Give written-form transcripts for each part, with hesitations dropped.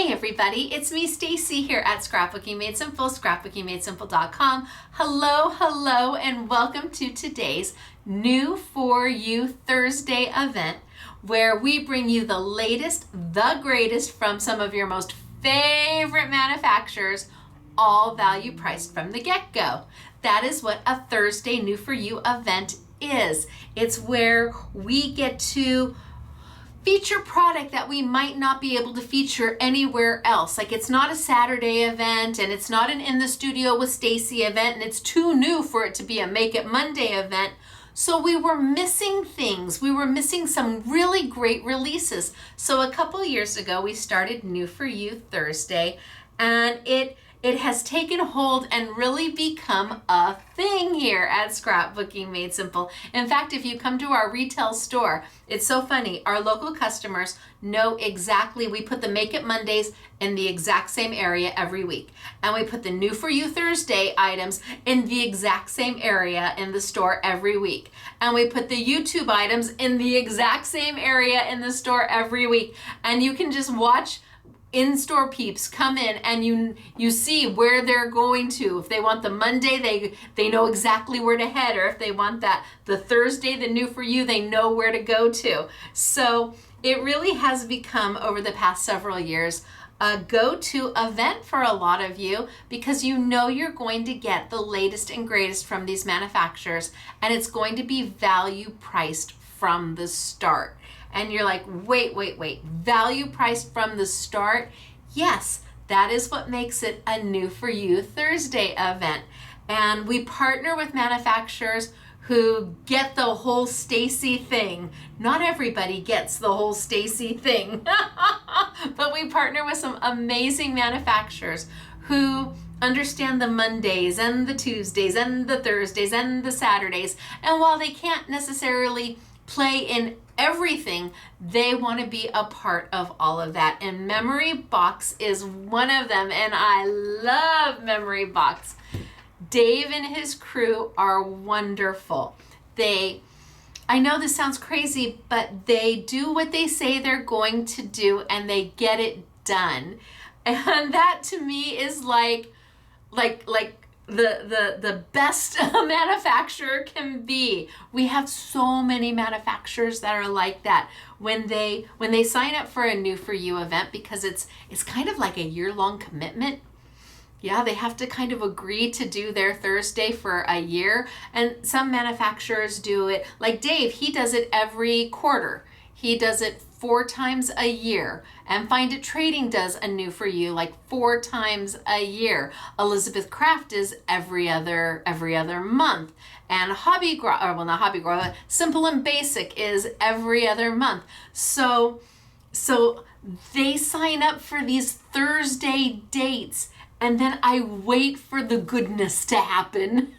Hey everybody, it's me Stacy here at Scrapbooking Made Simple, scrapbookingmadesimple.com. Hello, and welcome to today's New For You Thursday event, where we bring you the latest, the greatest from some of your most favorite manufacturers, all value priced from the get-go. That is what a Thursday New For You event is. It's where we get to feature product that we might not be able to feature anywhere else. Like, it's not a Saturday event, and it's not an In the Studio with Stacy event, and it's too new for it to be a Make It Monday event. So we were missing things. We were missing some really great releases. So a couple years ago, we started New For You Thursday, and it has taken hold and really become a thing here at Scrapbooking Made Simple. In fact, if you come to our retail store, it's so funny. Our local customers know exactly, we put the Make It Mondays in the exact same area every week. And we put the New For You Thursday items in the exact same area in the store every week. And we put the YouTube items in the exact same area in the store every week. And you can just watch in-store peeps come in, and you see where they're going to. If they want the Monday, they know exactly where to head, or if they want the Thursday, the New For You, they know where to go to. So it really has become, over the past several years, a go-to event for a lot of you, because you know you're going to get the latest and greatest from these manufacturers, and it's going to be value priced from the start. And you're like, wait, value priced from the start? Yes, that is what makes it a New For You Thursday event. And we partner with manufacturers who get the whole Stacy thing. Not everybody gets the whole Stacy thing, but we partner with some amazing manufacturers who understand the Mondays and the Tuesdays and the Thursdays and the Saturdays. And while they can't necessarily play in everything, they want to be a part of all of that. And Memory Box is one of them, and I love Memory Box. Dave and his crew are wonderful. I know this sounds crazy, but they do what they say they're going to do, and they get it done. And that to me is like the best a manufacturer can be. We have so many manufacturers that are like that. When they sign up for a New For You event, because it's kind of like a year-long commitment. Yeah, they have to kind of agree to do their Thursday for a year. And some manufacturers do it, like Dave, he does it every quarter. He does it 4 times a year. And Find It Trading does a New For You like 4 times a year. Elizabeth Craft is every other month. And Simple and Basic is every other month. So they sign up for these Thursday dates, and then I wait for the goodness to happen.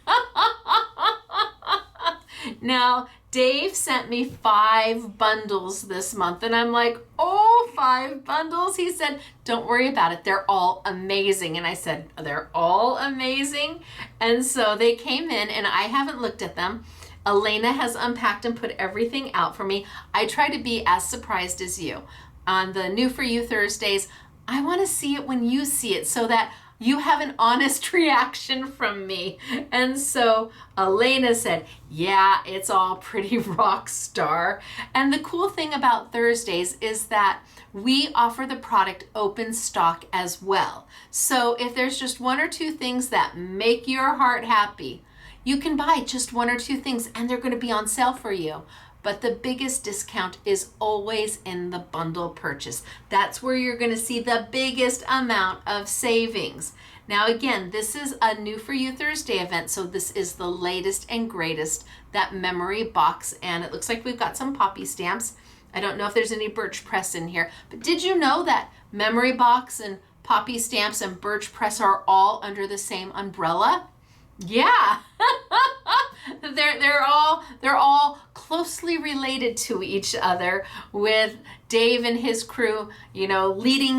Now, Dave sent me 5 bundles this month, and I'm like, oh, 5 bundles? He said, don't worry about it. They're all amazing. And I said, they're all amazing? And so they came in, and I haven't looked at them. Elena has unpacked and put everything out for me. I try to be as surprised as you. On the New For You Thursdays, I want to see it when you see it, so that you have an honest reaction from me. And so Elena said, yeah, it's all pretty rock star. And the cool thing about Thursdays is that we offer the product open stock as well. So if there's just 1 or 2 things that make your heart happy, you can buy just 1 or 2 things, and they're going to be on sale for you. But the biggest discount is always in the bundle purchase. That's where you're going to see the biggest amount of savings. Now again, this is a New For You Thursday event, so this is the latest and greatest, that Memory Box, and it looks like we've got some poppy stamps. I don't know if there's any Birch Press in here, but did you know that Memory Box and poppy stamps and Birch Press are all under the same umbrella? Yeah. They're all closely related to each other, with Dave and his crew,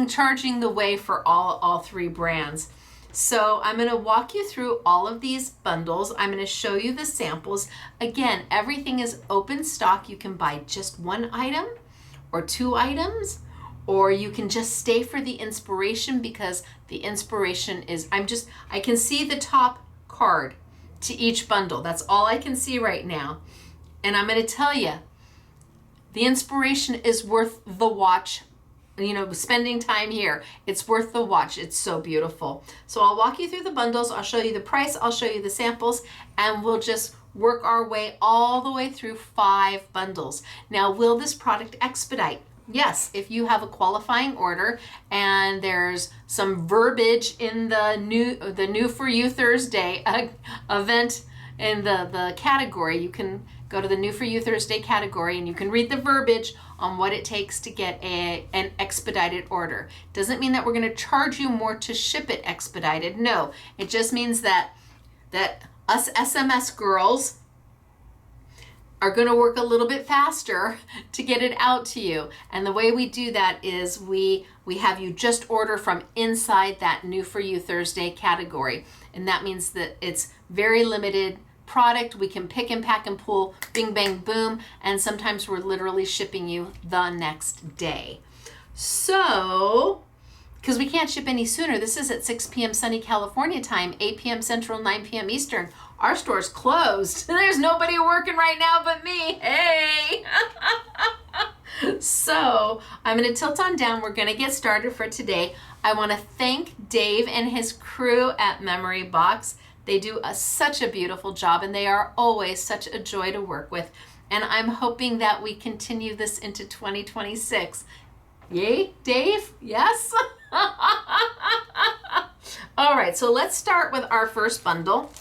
charging the way for all 3 brands. So I'm going to walk you through all of these bundles. I'm going to show you the samples. Again, everything is open stock. You can buy just 1 item or 2 items, or you can just stay for the inspiration, because the inspiration is, I can see the top card to each bundle. That's all I can see right now. And I'm going to tell you, the inspiration is worth the watch. You know, spending time here, it's worth the watch. It's so beautiful. So I'll walk you through the bundles. I'll show you the price. I'll show you the samples, and we'll just work our way all the way through 5 bundles. Now, will this product expedite? Yes, if you have a qualifying order and there's some verbiage in the new for you Thursday event in the category, you can go to the New For You Thursday category and you can read the verbiage on what it takes to get an expedited order. Doesn't mean that we're going to charge you more to ship it expedited. No, it just means that us SMS girls are going to work a little bit faster to get it out to you. And the way we do that is we have you just order from inside that New For You Thursday category. And that means that it's very limited product. We can pick and pack and pull, bing, bang, boom. And sometimes we're literally shipping you the next day. So, because we can't ship any sooner. This is at 6 p.m. sunny California time, 8 p.m. Central, 9 p.m. Eastern. Our store's closed. There's nobody working right now but me. Hey! So I'm going to tilt on down. We're going to get started for today. I want to thank Dave and his crew at Memory Box. They do such a beautiful job, and they are always such a joy to work with. And I'm hoping that we continue this into 2026. Yay, Dave? Yes? All right, so let's start with our first bundle.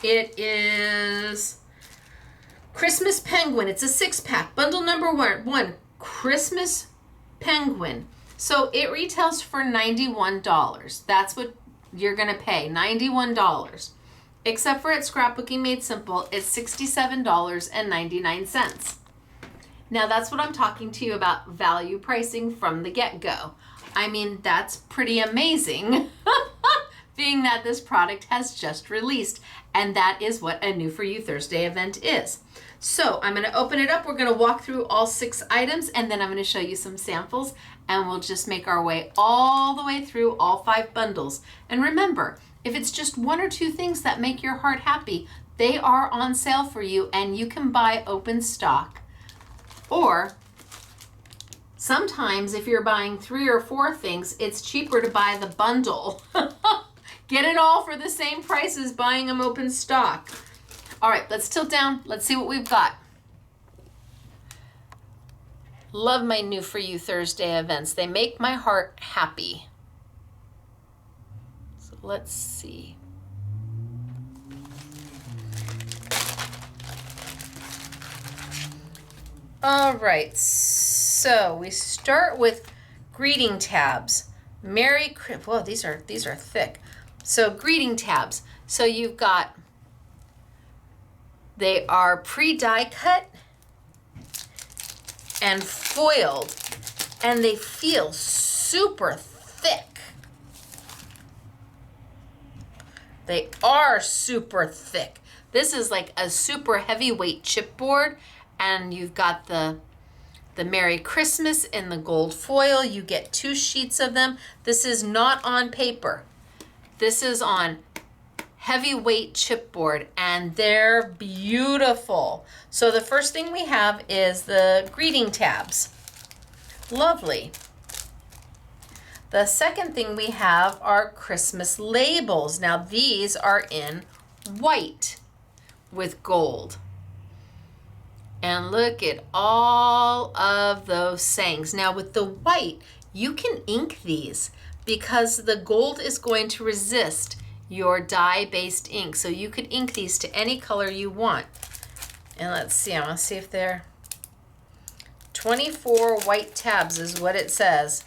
It is Christmas Penguin. It's a 6-pack. Bundle number one, Christmas Penguin. So it retails for $91. That's what you're going to pay, $91. Except for at Scrapbooking Made Simple, it's $67.99. Now that's what I'm talking to you about, value pricing from the get-go. I mean, that's pretty amazing, being that this product has just released, and that is what a New For You Thursday event is. So I'm going to open it up. We're going to walk through all 6 items, and then I'm going to show you some samples, and we'll just make our way all the way through all 5 bundles. And remember, if it's just 1 or 2 things that make your heart happy, they are on sale for you, and you can buy open stock. Or sometimes if you're buying 3 or 4 things, it's cheaper to buy the bundle. Get it all for the same price as buying them open stock. All right, let's tilt down. Let's see what we've got. Love my New For You Thursday events. They make my heart happy. So let's see. All right, so we start with greeting tabs. Whoa, these are thick. So greeting tabs. So you've got, they are pre-die cut and foiled, and they feel super thick. They are super thick. This is like a super heavyweight chipboard, and you've got the Merry Christmas in the gold foil. You get 2 sheets of them. This is not on paper. This is on heavyweight chipboard, and they're beautiful. So the first thing we have is the greeting tabs. Lovely. The second thing we have are Christmas labels. Now these are in white with gold. And look at all of those sayings. Now with the white, you can ink these because the gold is going to resist your dye-based ink. So you could ink these to any color you want. And let's see, I want to see if they're 24 white tabs is what it says.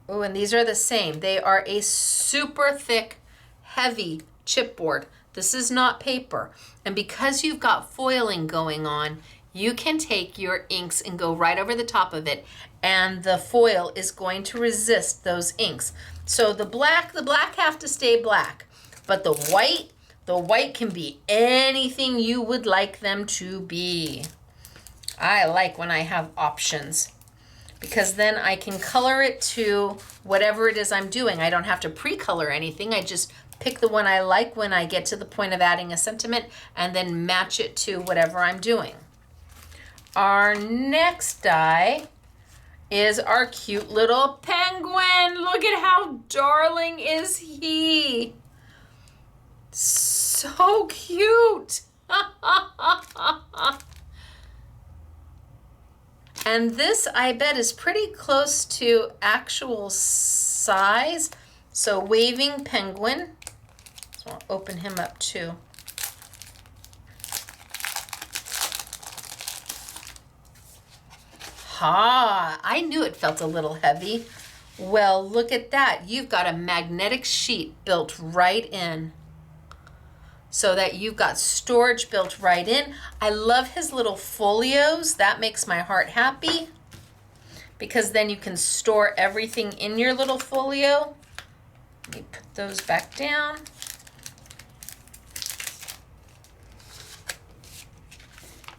Oh, and these are the same. They are a super thick, heavy chipboard. This is not paper. And because you've got foiling going on, you can take your inks and go right over the top of it, and the foil is going to resist those inks. So the black have to stay black, but the white can be anything you would like them to be. I like when I have options. because then I can color it to whatever it is I'm doing. I don't have to pre-color anything. I just pick the one I like when I get to the point of adding a sentiment and then match it to whatever I'm doing. Our next die is our cute little penguin. Look at how darling is he. So cute. And this, I bet, is pretty close to actual size. So waving penguin. So I'll open him up too. Ha, I knew it felt a little heavy. Well, look at that. You've got a magnetic sheet built right in, so that you've got storage built right in. I love his little folios. That makes my heart happy, because then you can store everything in your little folio. Let me put those back down.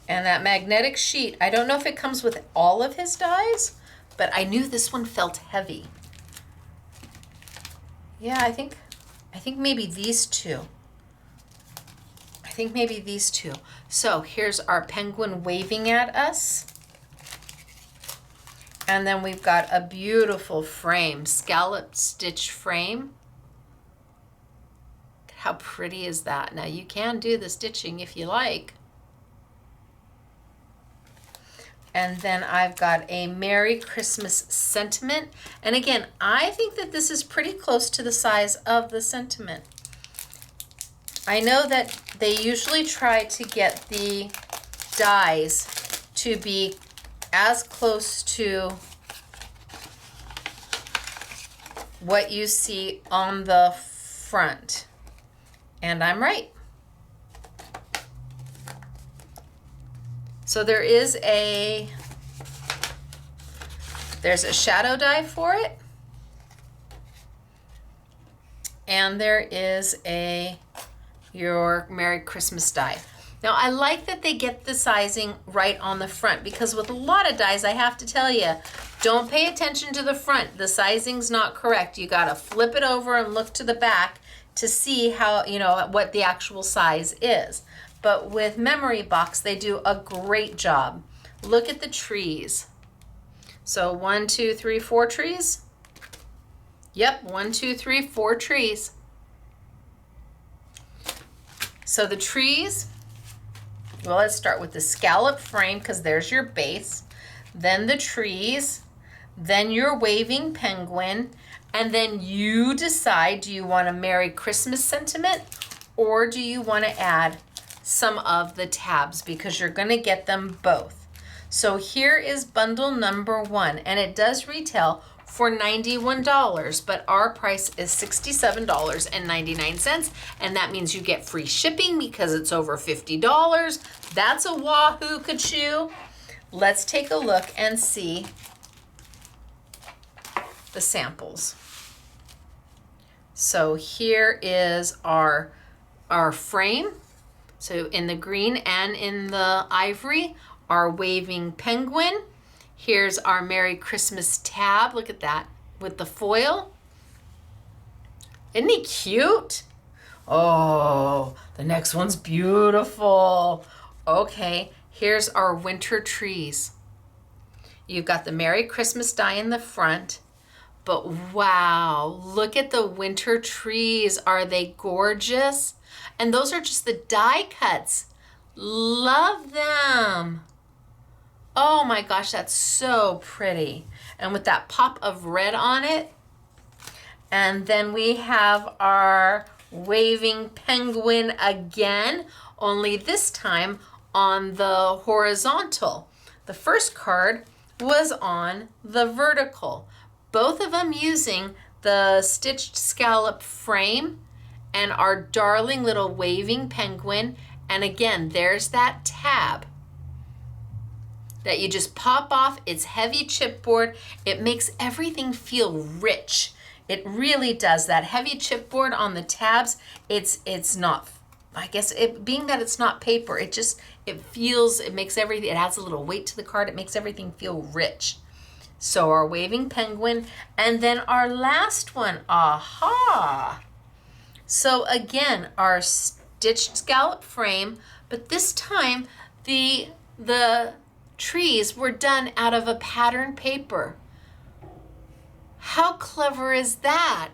And that magnetic sheet, I don't know if it comes with all of his dies, but I knew this one felt heavy. Yeah, I think maybe these two. I think maybe these two. So here's our penguin waving at us. And then we've got a beautiful frame, scallop stitch frame. How pretty is that? Now you can do the stitching if you like. And then I've got a Merry Christmas sentiment. And again, I think that this is pretty close to the size of the sentiment. I know that they usually try to get the dies to be as close to what you see on the front. And I'm right. So there's a shadow die for it. And there is your Merry Christmas die. Now I like that they get the sizing right on the front, because with a lot of dies, I have to tell you, don't pay attention to the front. The sizing's not correct. You gotta flip it over and look to the back to see how, what the actual size is. But with Memory Box, they do a great job. Look at the trees. So 1, 2, 3, 4 trees. Yep, 1, 2, 3, 4 trees. So the trees, well, let's start with the scallop frame, because there's your base. Then the trees, then your waving penguin, and then you decide, do you want a Merry Christmas sentiment, or do you want to add some of the tabs, because you're going to get them both. So here is bundle number 1, and it does retail for $91, but our price is $67.99, and that means you get free shipping because it's over $50. That's a wahoo kachoo. Let's take a look and see the samples. So here is our frame. So in the green and in the ivory, our waving penguin. Here's our Merry Christmas tab. Look at that with the foil. Isn't he cute? Oh, the next one's beautiful. Okay, here's our winter trees. You've got the Merry Christmas die in the front, but wow, look at the winter trees. Are they gorgeous? And those are just the die cuts. Love them. Oh my gosh, that's so pretty. And with that pop of red on it. And then we have our waving penguin again, only this time on the horizontal. The first card was on the vertical. Both of them using the stitched scallop frame and our darling little waving penguin. And again, there's that tab that you just pop off. It's heavy chipboard. It makes everything feel rich. It really does. That heavy chipboard on the tabs, it's not, I guess, being that it's not paper, it makes everything, it adds a little weight to the card. It makes everything feel rich. So our waving penguin, and then our last one, aha. So again, our stitched scallop frame, but this time the trees were done out of a pattern paper. How clever is that?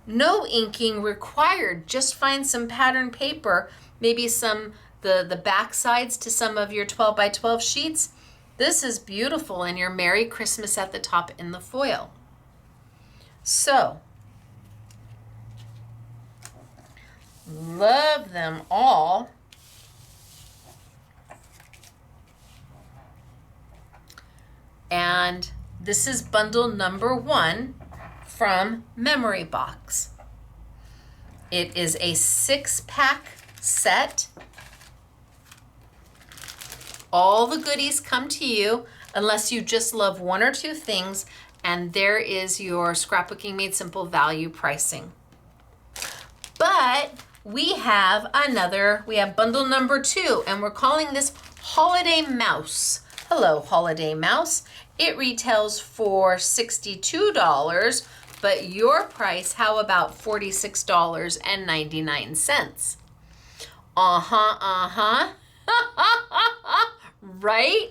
No inking required. Just find some pattern paper, maybe some the back sides to some of your 12 by 12 sheets. This is beautiful, and your Merry Christmas at the top in the foil. So, love them all. And this is bundle number 1 from Memory Box. It is a 6-pack set. All the goodies come to you unless you just love 1 or 2 things, and there is your Scrapbooking Made Simple value pricing. But we have bundle number 2, and we're calling this Holiday Mouse. Hello, Holiday Mouse. It retails for $62, but your price, how about $46.99? Right?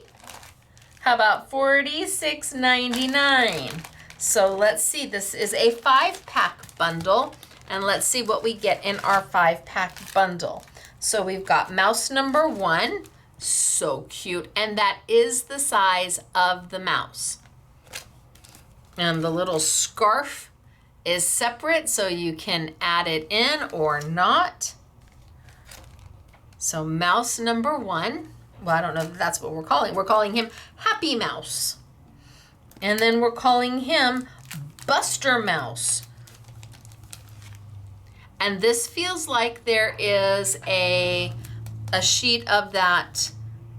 How about $46.99? So let's see, this is a 5-pack bundle, and let's see what we get in our 5-pack bundle. So we've got mouse number 1, so cute, and that is the size of the mouse. And the little scarf is separate, so you can add it in or not. So mouse number 1, well, I don't know if that's what we're calling. We're calling him Happy Mouse. And then we're calling him Buster Mouse. And this feels like there is a sheet of that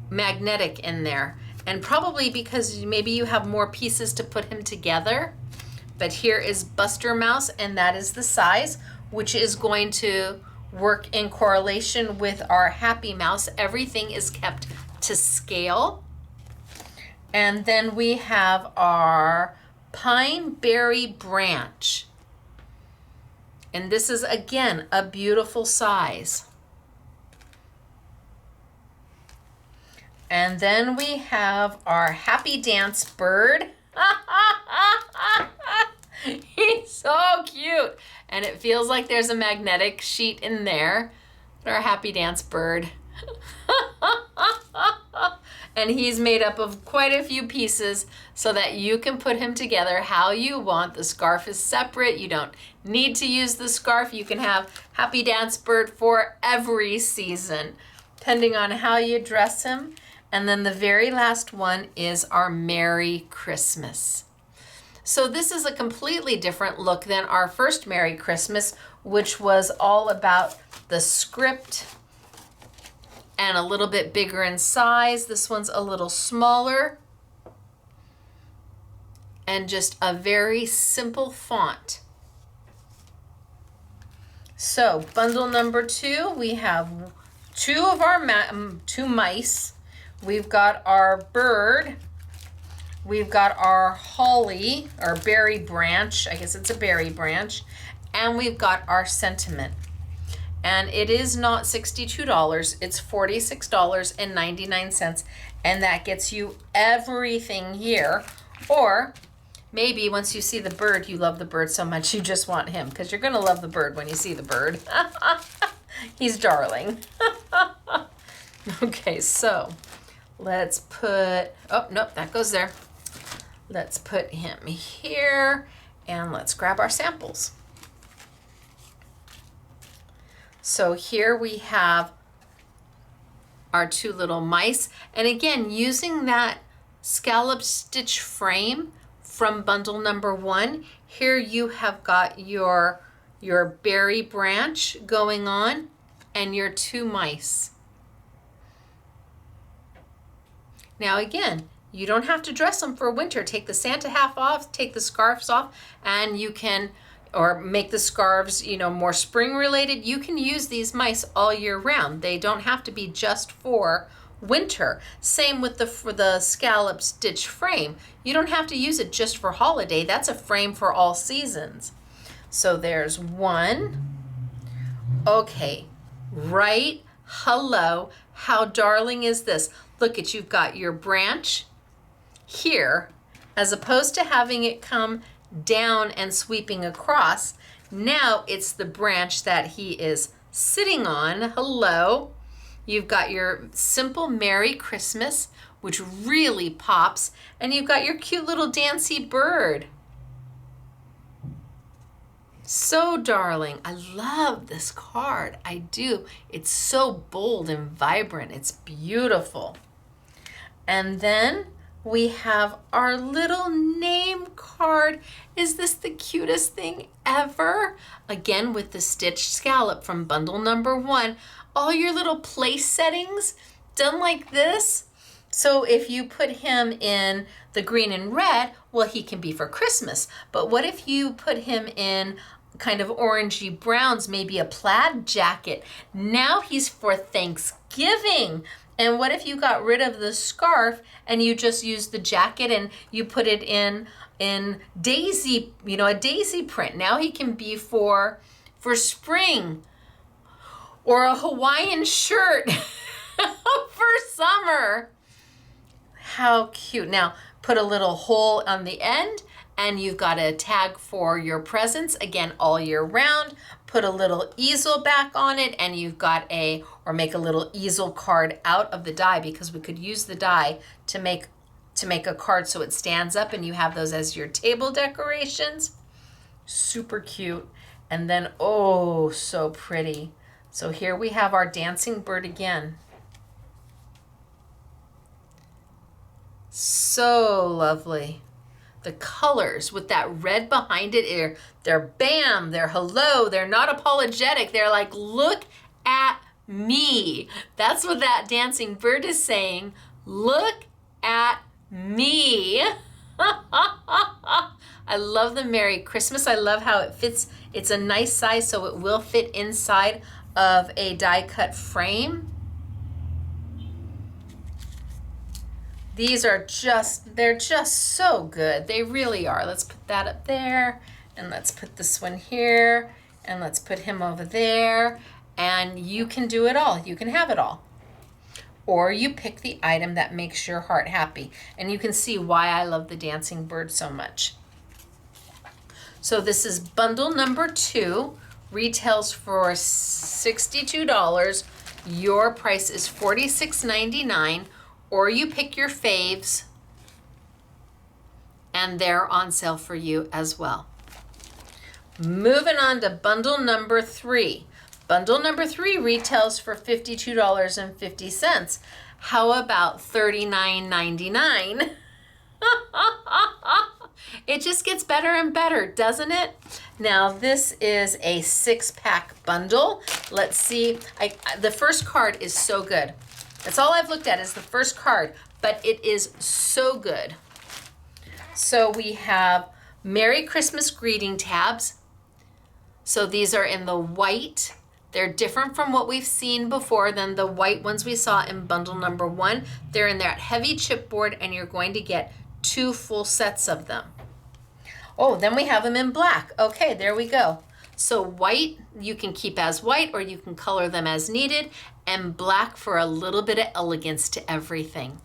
magnetic in there. And probably because maybe you have more pieces to put him together. But here is Buster Mouse, and that is the size, which is going to work in correlation with our Happy Mouse. Everything is kept to scale. And then we have our Pine Berry Branch. And this is, again, a beautiful size. And then we have our Happy Dance Bird. He's so cute. And it feels like there's a magnetic sheet in there. Our Happy Dance Bird. And he's made up of quite a few pieces so that you can put him together how you want. The scarf is separate. You don't need to use the scarf. You can have Happy Dance Bird for every season, depending on how you dress him. And then the very last one is our Merry Christmas. So this is a completely different look than our first Merry Christmas, which was all about the script and a little bit bigger in size. This one's a little smaller and just a very simple font. So bundle number 2, we have 2 of our 2 mice. We've got our bird. We've got our holly, our berry branch. I guess it's a berry branch. And we've got our sentiment. And it is not $62, it's $46.99. And that gets you everything here. Or maybe once you see the bird, you love the bird so much you just want him, because you're gonna love the bird when you see the bird. He's darling. Okay, so let's put, oh, nope, that goes there. Let's put him here, and let's grab our samples. So here we have our 2 little mice. And again, using that scallop stitch frame from bundle number 1, here you have got your berry branch going on and your 2 mice. Now again, you don't have to dress them for winter. Take the Santa half off, take the scarves off, and you can, or make the scarves, more spring related. You can use these mice all year round. They don't have to be just for winter. Same with for the scallop stitch frame. You don't have to use it just for holiday. That's a frame for all seasons. So there's one. Okay, right, hello, how darling is this? Look at, you've got your branch here, as opposed to having it come down and sweeping across. Now it's the branch that he is sitting on. Hello. You've got your simple Merry Christmas, which really pops, and you've got your cute little dancy bird. So darling. I love this card. I do. It's so bold and vibrant. It's beautiful. And then we have our little name card. Is this the cutest thing ever? Again, with the stitched scallop from bundle number 1. All your little place settings done like this. So if you put him in the green and red, well, he can be for Christmas. But what if you put him in kind of orangey browns, maybe a plaid jacket? Now he's for Thanksgiving. And what if you got rid of the scarf and you just used the jacket and you put it in daisy, a daisy print? Now he can be for spring, or a Hawaiian shirt for summer. How cute. Now put a little hole on the end and you've got a tag for your presents, again, all year round. Put a little easel back on it and you've got or make a little easel card out of the die, because we could use the die to make a card so it stands up and you have those as your table decorations. Super cute. And then, oh, so pretty. So here we have our dancing bird again. So lovely. The colors with that red behind it, they're bam, they're hello, they're not apologetic. They're like, look at me. That's what that dancing bird is saying. Look at me. I love the Merry Christmas. I love how it fits. It's a nice size, so it will fit inside of a die cut frame. These are they're just so good. They really are. Let's put that up there, and let's put this one here, and let's put him over there, and you can do it all. You can have it all. Or you pick the item that makes your heart happy, and you can see why I love the dancing bird so much. So this is bundle number 2, retails for $62. Your price is $46.99. Or you pick your faves and they're on sale for you as well. Moving on to bundle number 3. Bundle number 3 retails for $52.50. How about $39.99? It just gets better and better, doesn't it? Now this is a 6-pack bundle. Let's see. The first card is so good. That's all I've looked at is the first card, but it is so good. So we have Merry Christmas greeting tabs. So these are in the white. They're different from what we've seen before than the white ones we saw in bundle number 1. They're in that heavy chipboard, and you're going to get 2 full sets of them. Oh, then we have them in black. Okay, there we go. So white, you can keep as white, or you can color them as needed, and black for a little bit of elegance to everything.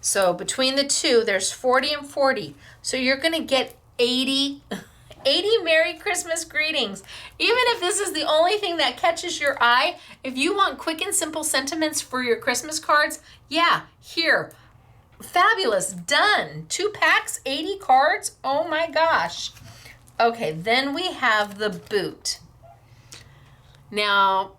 So between the two, there's 40 and 40. So you're gonna get 80 Merry Christmas greetings. Even if this is the only thing that catches your eye, if you want quick and simple sentiments for your Christmas cards, yeah, here. Fabulous, done. 2 packs, 80 cards, oh my gosh. Okay, then we have the boot. Now,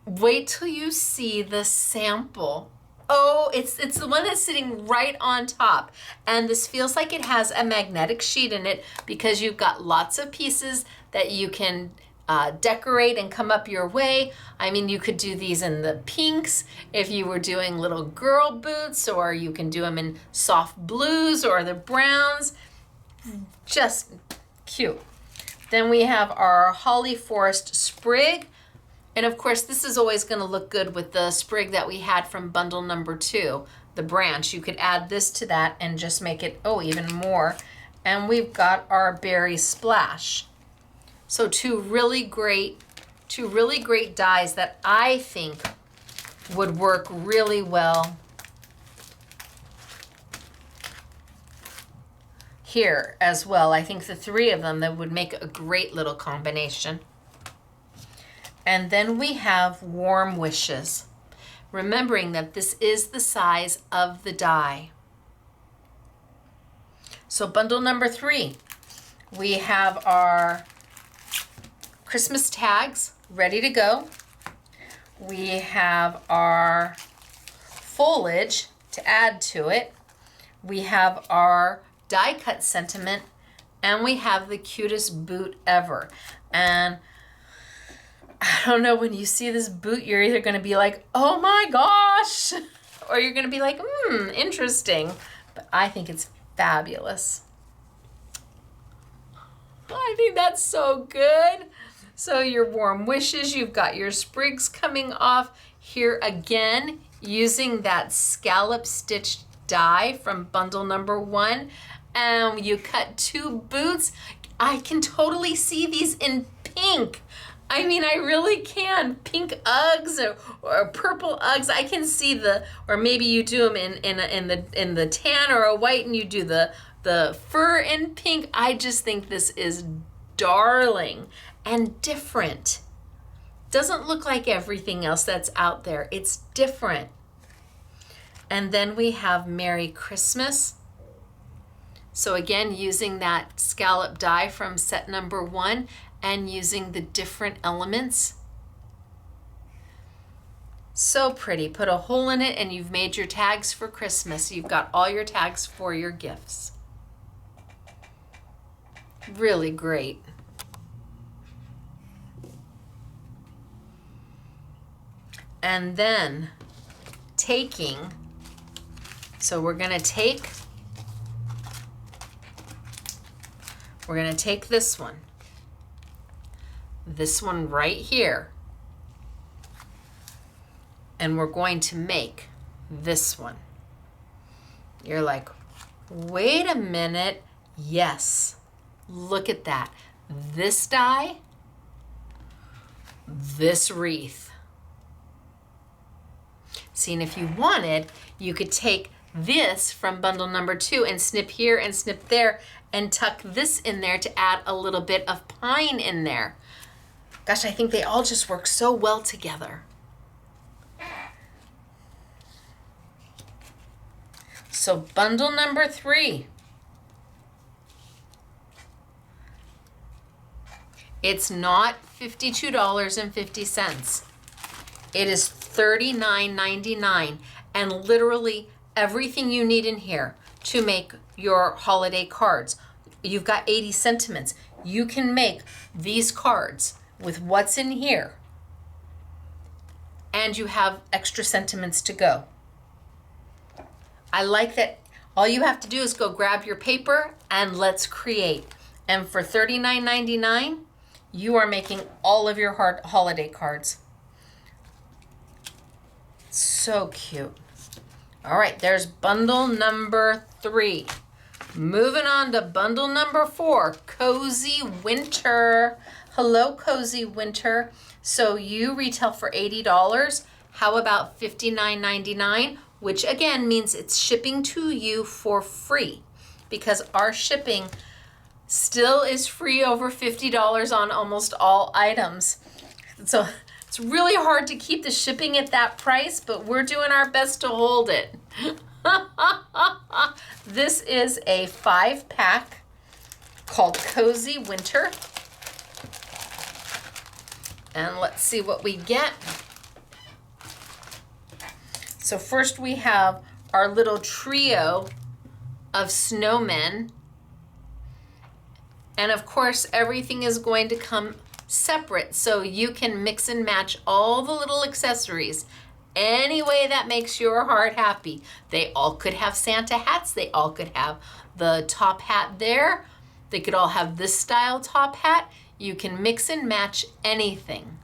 wait till you see the sample. Oh, it's the one that's sitting right on top. And this feels like it has a magnetic sheet in it because you've got lots of pieces that you can decorate and come up your way. I mean, you could do these in the pinks if you were doing little girl boots, or you can do them in soft blues or the browns. Just cute. Then we have our Holly Forest Sprig. And of course, this is always going to look good with the sprig that we had from bundle number 2, the branch. You could add this to that and just make it, oh, even more. And we've got our berry splash. So two really great dies that I think would work really well here as well. I think the 3 of them, that would make a great little combination. And then we have Warm Wishes, remembering that this is the size of the die. So bundle number 3, we have our Christmas tags ready to go. We have our foliage to add to it. We have our die cut sentiment, and we have the cutest boot ever. And I don't know, when you see this boot, you're either going to be like, oh my gosh, or you're going to be like, interesting. But I think it's fabulous. I think that's so good. So your Warm Wishes, you've got your sprigs coming off here again, using that scallop stitched die from bundle number 1. And you cut 2 boots. I can totally see these in pink. I mean, I really can. Pink Uggs or purple Uggs. I can see or maybe you do them in the tan or a white, and you do the fur in pink. I just think this is darling and different. Doesn't look like everything else that's out there. It's different. And then we have Merry Christmas. So again, using that scallop die from set number 1 and using the different elements. So pretty. Put a hole in it and you've made your tags for Christmas. You've got all your tags for your gifts. Really great. And then so we're going to take this one right here, and we're going to make this one. You're like, wait a minute. Yes, look at that. This die, this wreath. See, and if you wanted, you could take this from bundle number 2 and snip here and snip there and tuck this in there to add a little bit of pine in there. Gosh, I think they all just work so well together. So bundle number 3. It's not $52.50. It is $39.99, and literally everything you need in here to make your holiday cards. You've got 80 sentiments. You can make these cards with what's in here, and you have extra sentiments to go. I like that all you have to do is go grab your paper and let's create. And for $39.99, you are making all of your holiday cards. So cute. All right, there's bundle number 3. Moving on to bundle number 4, Cozy Winter. Hello, Cozy Winter. So you retail for $80. How about $59.99? Which again means it's shipping to you for free, because our shipping still is free over $50 on almost all items. So it's really hard to keep the shipping at that price, but we're doing our best to hold it. This is a 5-pack called Cozy Winter. And let's see what we get. So first we have our little trio of snowmen. And of course, everything is going to come separate, so you can mix and match all the little accessories any way that makes your heart happy. They all could have Santa hats. They all could have the top hat there. They could all have this style top hat. You can mix and match anything.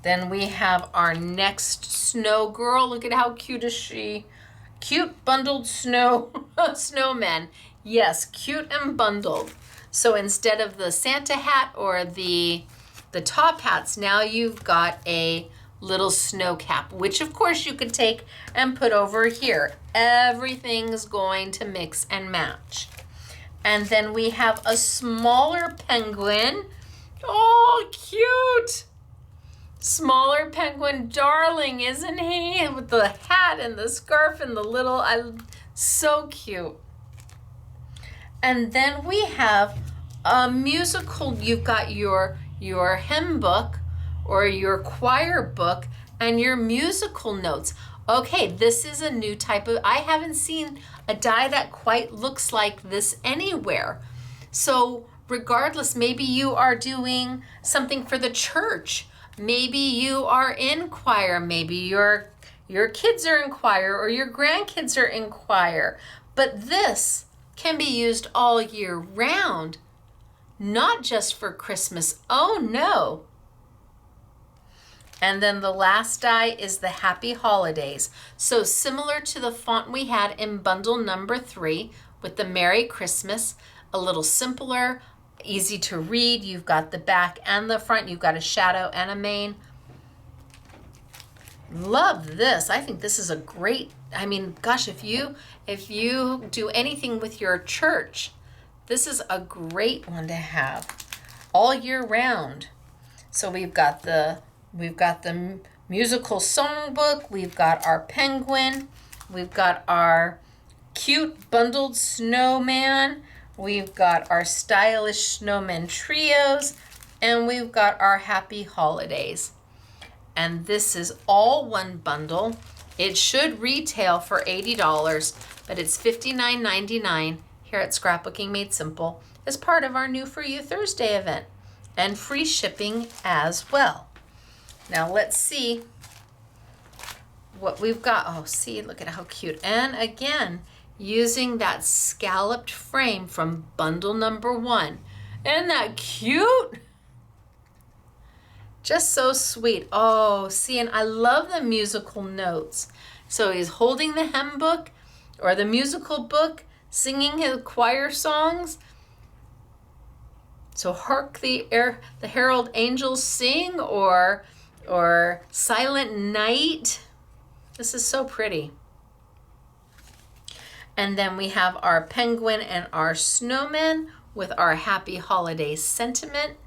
Then we have our next snow girl. Look at how cute is she. Cute bundled snowmen. Yes, cute and bundled. So instead of the Santa hat or the top hats, now you've got a little snow cap, which of course you could take and put over here. Everything's going to mix and match. And then we have a smaller penguin. Oh, cute. Smaller penguin, darling, isn't he? With the hat and the scarf and the little, so cute. And then we have a musical. You've got your hymn book or your choir book and your musical notes. Okay, this is a new type of, I haven't seen a die that quite looks like this anywhere. So regardless, maybe you are doing something for the church. Maybe you are in choir. Maybe your kids are in choir or your grandkids are in choir. But this can be used all year round, not just for Christmas. Oh no. And then the last die is the Happy Holidays. So similar to the font we had in bundle number 3 with the Merry Christmas, a little simpler, easy to read. You've got the back and the front. You've got a shadow and a mane. Love this. I think this is a great, I mean, gosh, if you do anything with your church, this is a great one to have all year round. So we've got the musical songbook, we've got our penguin, we've got our cute bundled snowman, we've got our stylish snowman trios, and we've got our Happy Holidays. And this is all one bundle. It should retail for $80, but it's $59.99 here at Scrapbooking Made Simple as part of our New For You Thursday event, and free shipping as well. Now let's see what we've got. Oh, see, look at how cute. And again, using that scalloped frame from bundle number 1. Isn't that cute? Just so sweet. Oh, see, and I love the musical notes. So he's holding the hymn book or the musical book, singing his choir songs. So hark the herald angels sing, or Silent Night. This is so pretty. And then we have our penguin and our snowman with our Happy Holiday sentiment.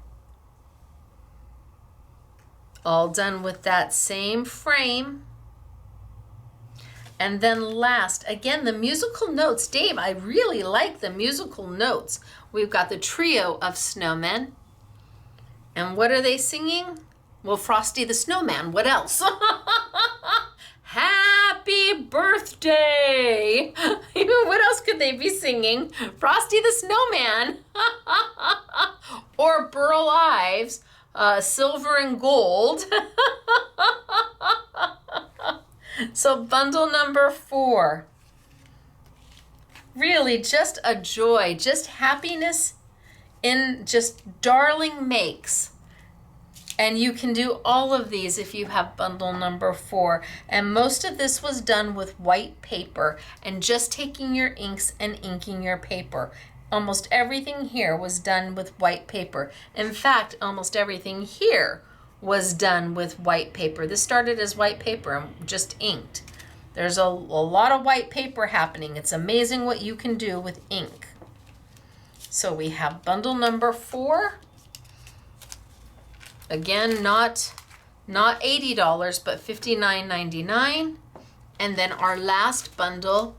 All done with that same frame. And then last, again, the musical notes. Dave, I really like the musical notes. We've got the trio of snowmen. And what are they singing? Well, Frosty the Snowman. What else? Happy birthday! What else could they be singing? Frosty the Snowman. Or Burl Ives, Silver and Gold. So bundle number 4. Really just a joy, just happiness in just darling makes. And you can do all of these if you have bundle number 4. And most of this was done with white paper and just taking your inks and inking your paper. Almost everything here was done with white paper. In fact, almost everything here was done with white paper. This started as white paper and just inked. There's a lot of white paper happening. It's amazing what you can do with ink. So we have bundle number 4. Again, not $80, but $59.99. And then our last bundle,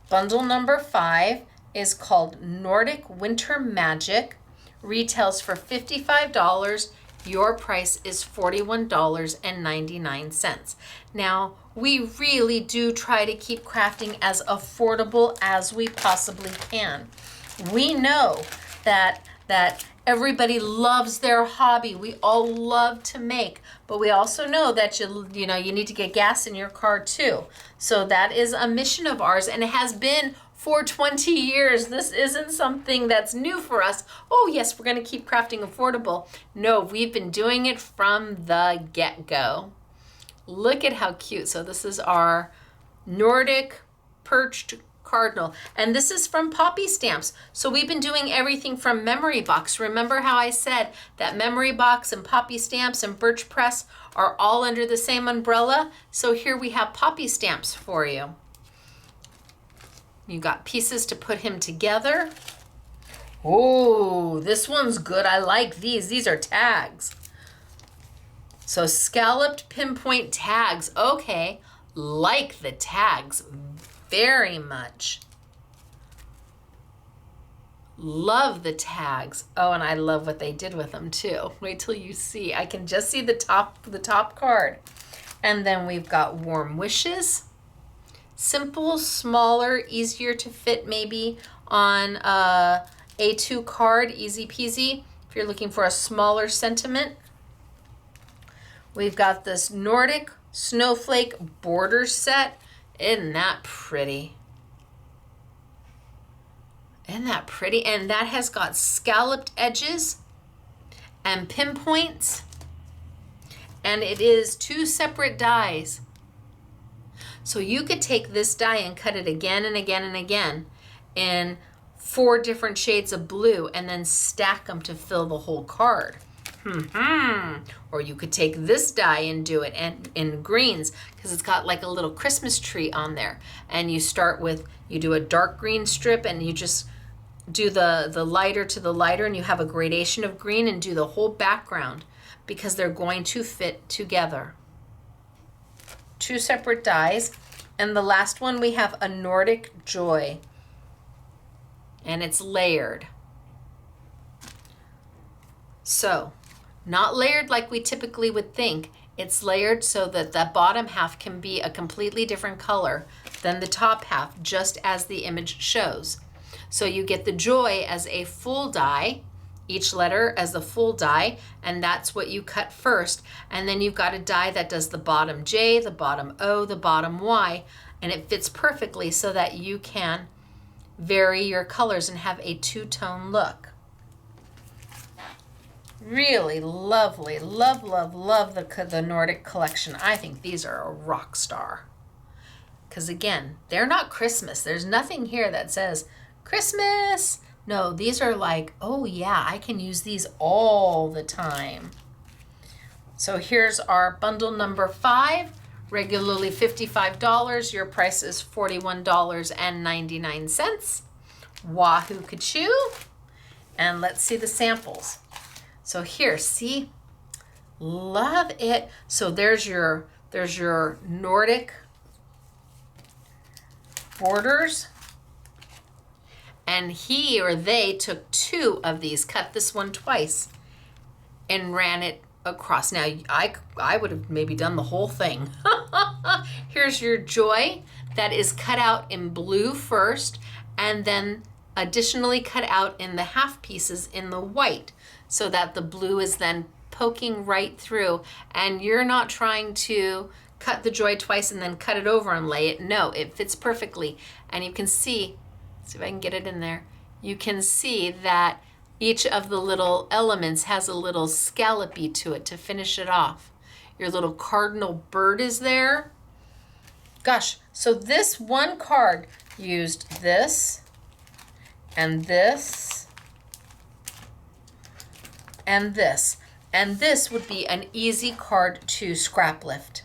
bundle number 5, is called Nordic Winter Magic. Retails for $55. Your price is $41.99. Now, we really do try to keep crafting as affordable as we possibly can. We know that everybody loves their hobby. We all love to make, but we also know that you need to get gas in your car too. So that is a mission of ours, and it has been for 20 years. This isn't something that's new for us. Oh yes, we're going to keep crafting affordable. No, we've been doing it from the get-go. Look at how cute. So this is our Nordic perched cardinal, and this is from Poppy Stamps. So we've been doing everything from Memory Box. Remember how I said that Memory Box and Poppy Stamps and Birch Press are all under the same umbrella? So here we have Poppy Stamps for you. You got pieces to put him together. Oh, this one's good. I like these. These are tags. So scalloped pinpoint tags. Okay, like the tags very much. Love the tags. Oh, and I love what they did with them too. Wait till you see. I can just see the top card. And then we've got Warm Wishes. Simple, smaller, easier to fit maybe on a A2 card, easy peasy. If you're looking for a smaller sentiment. We've got this Nordic Snowflake border set. Isn't that pretty? Isn't that pretty? And that has got scalloped edges and pinpoints. And it is 2 separate dies. So you could take this die and cut it again and again and again in 4 different shades of blue and then stack them to fill the whole card. Or you could take this die and do it in greens, because it's got like a little Christmas tree on there. And you start with, you do a dark green strip and you just do the lighter to the lighter, and you have a gradation of green, and do the whole background, because they're going to fit together. 2 separate dies. And the last one, we have a Nordic Joy, and it's layered. So not layered like we typically would think. It's layered so that the bottom half can be a completely different color than the top half, just as the image shows. So you get the Joy as a full die, each letter as the full die, and that's what you cut first. And then you've got a die that does the bottom J, the bottom O, the bottom Y, and it fits perfectly so that you can vary your colors and have a 2-tone look. Really lovely. Love, love, love the Nordic collection. I think these are a rock star. Because again, they're not Christmas. There's nothing here that says Christmas. No, these are like, oh yeah, I can use these all the time. So here's our bundle number 5, regularly $55. Your price is $41.99. Wahoo Kachoo. And let's see the samples. So here, see, love it. So there's your Nordic borders. And he or they took 2 of these, cut this one twice, and ran it across. Now, I would have maybe done the whole thing. Here's your Joy that is cut out in blue first, and then additionally cut out in the half pieces in the white, so that the blue is then poking right through, and you're not trying to cut the Joy twice and then cut it over and lay it. No, it fits perfectly. And you can see if I can get it in there, you can see that each of the little elements has a little scallopy to it to finish it off. Your little cardinal bird is there. Gosh, so this one card used this and this and this. And this would be an easy card to scrap lift.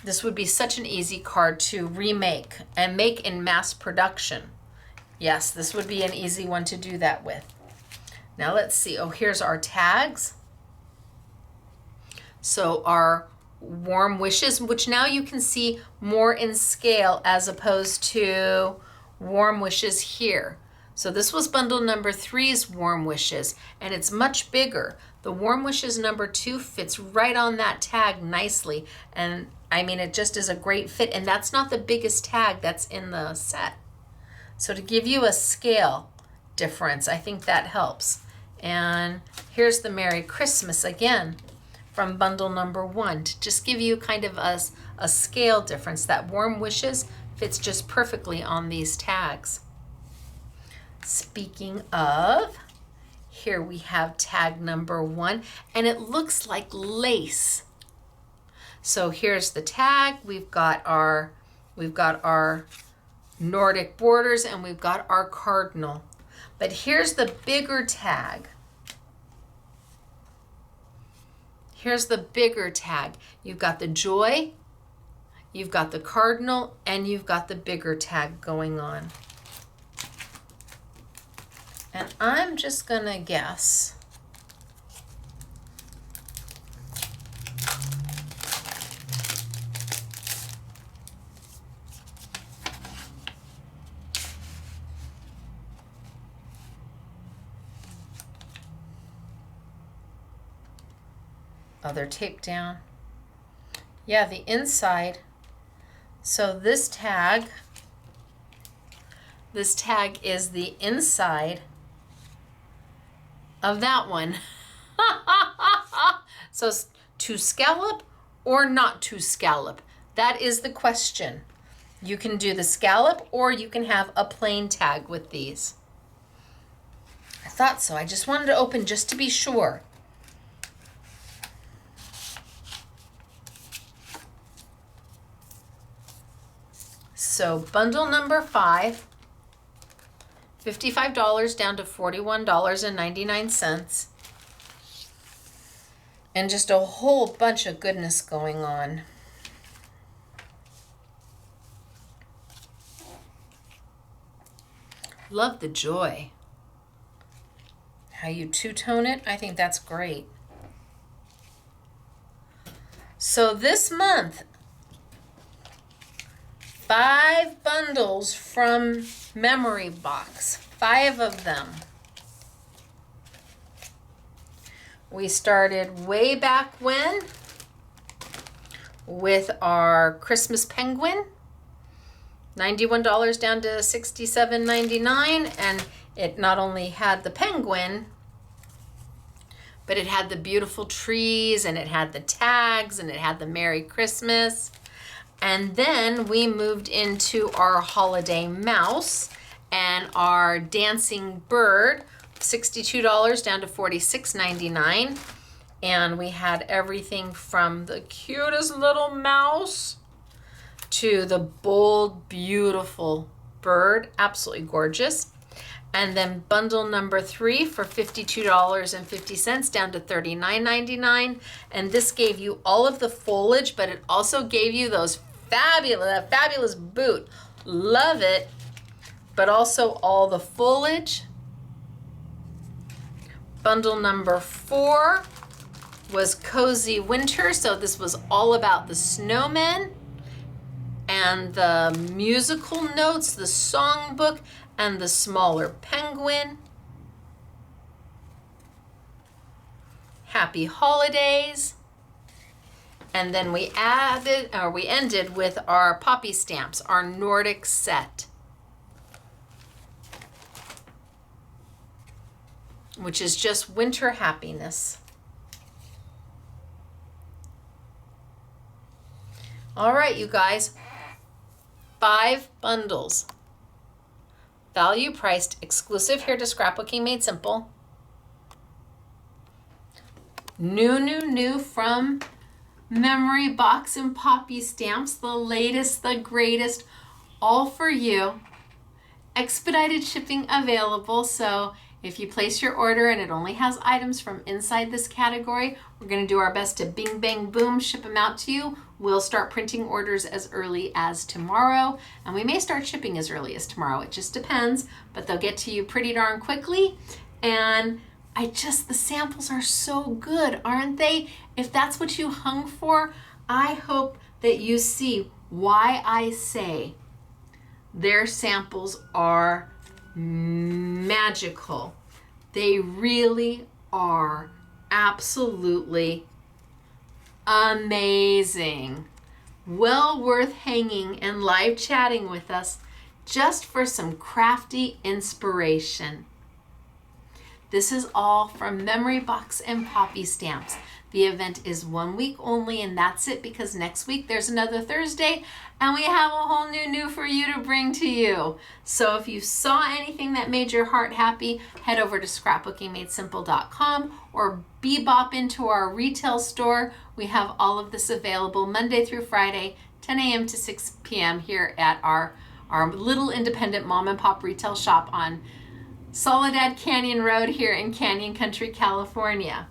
This would be such an easy card to remake and make in mass production. Yes, this would be an easy one to do that with. Now let's see. Oh, here's our tags. So our Warm Wishes, which now you can see more in scale as opposed to Warm Wishes here. So this was bundle number 3's Warm Wishes, and it's much bigger. The Warm Wishes number 2 fits right on that tag nicely, and I mean, it just is a great fit, and that's not the biggest tag that's in the set. So to give you a scale difference, I think that helps. And here's the Merry Christmas again from bundle number 1 to just give you kind of a scale difference. That Warm Wishes fits just perfectly on these tags. Speaking of, here we have tag number 1, and it looks like lace. So here's the tag. We've got our Nordic borders, and we've got our cardinal. But here's the bigger tag. Here's the bigger tag. You've got the joy, you've got the cardinal, and you've got the bigger tag going on. And I'm just gonna guess they're taped down. Yeah, the inside. So this tag is the inside of that one. So to scallop or not to scallop? That is the question. You can do the scallop or you can have a plain tag with these. I thought so. I just wanted to open just to be sure. So bundle number 5, $55 down to $41.99. And just a whole bunch of goodness going on. Love the joy. How you two-tone it, I think that's great. So this month, 5 bundles from Memory Box, 5 of them. We started way back when with our Christmas Penguin, $91 down to $67.99, and it not only had the penguin, but it had the beautiful trees, and it had the tags, and it had the Merry Christmas. And then we moved into our holiday mouse and our dancing bird, $62 down to $46.99. And we had everything from the cutest little mouse to the bold, beautiful bird, absolutely gorgeous. And then bundle number 3 for $52.50 down to $39.99. And this gave you all of the foliage, but it also gave you those fabulous boot. Love it. But also all the foliage. Bundle number 4 was Cozy Winter. So this was all about the snowmen and the musical notes, the songbook, and the smaller penguin. Happy holidays. And then we ended with our poppy stamps, our Nordic set, which is just winter happiness. All right, you guys, 5 bundles. Value priced, exclusive here to Scrapbooking Made Simple. New from Memory Box and Poppy Stamps, the latest, the greatest, all for you. Expedited shipping available, so if you place your order and it only has items from inside this category, we're going to do our best to bing, bang, boom, ship them out to you. We'll start printing orders as early as tomorrow, and we may start shipping as early as tomorrow. It just depends, but they'll get to you pretty darn quickly. And the samples are so good, aren't they? If that's what you hung for, I hope that you see why I say their samples are magical. They really are absolutely amazing. Well worth hanging and live chatting with us just for some crafty inspiration. This is all from Memory Box and Poppy Stamps. The event is 1 week only, and that's it, because next week there's another Thursday and we have a whole new for you to bring to you. So if you saw anything that made your heart happy, head over to scrapbookingmadesimple.com or bebop into our retail store. We have all of this available Monday through Friday, 10 a.m. to 6 p.m. here at our little independent mom and pop retail shop on Soledad Canyon Road here in Canyon Country, California.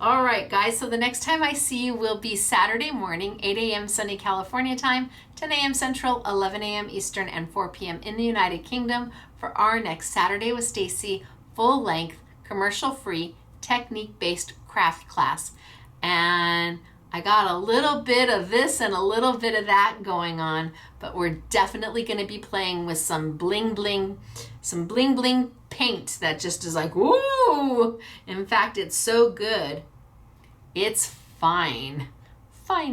All right, guys, so the next time I see you will be Saturday morning, 8 a.m. sunny California time, 10 a.m. Central, 11 a.m. Eastern, and 4 p.m. in the United Kingdom for our next Saturday with Stacy full-length, commercial-free, technique-based craft class. And I got a little bit of this and a little bit of that going on, but we're definitely going to be playing with some bling bling paint that just is like, woo! In fact, it's so good. It's fine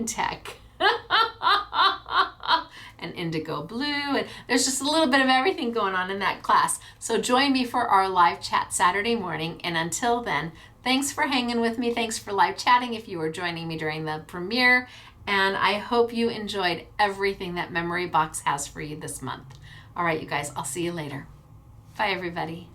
tech. And indigo blue, and there's just a little bit of everything going on in that class. So join me for our live chat Saturday morning, and until then, thanks for hanging with me. Thanks for live chatting if you were joining me during the premiere, and I hope you enjoyed everything that Memory Box has for you this month. All right, you guys, I'll see you later. Bye, everybody.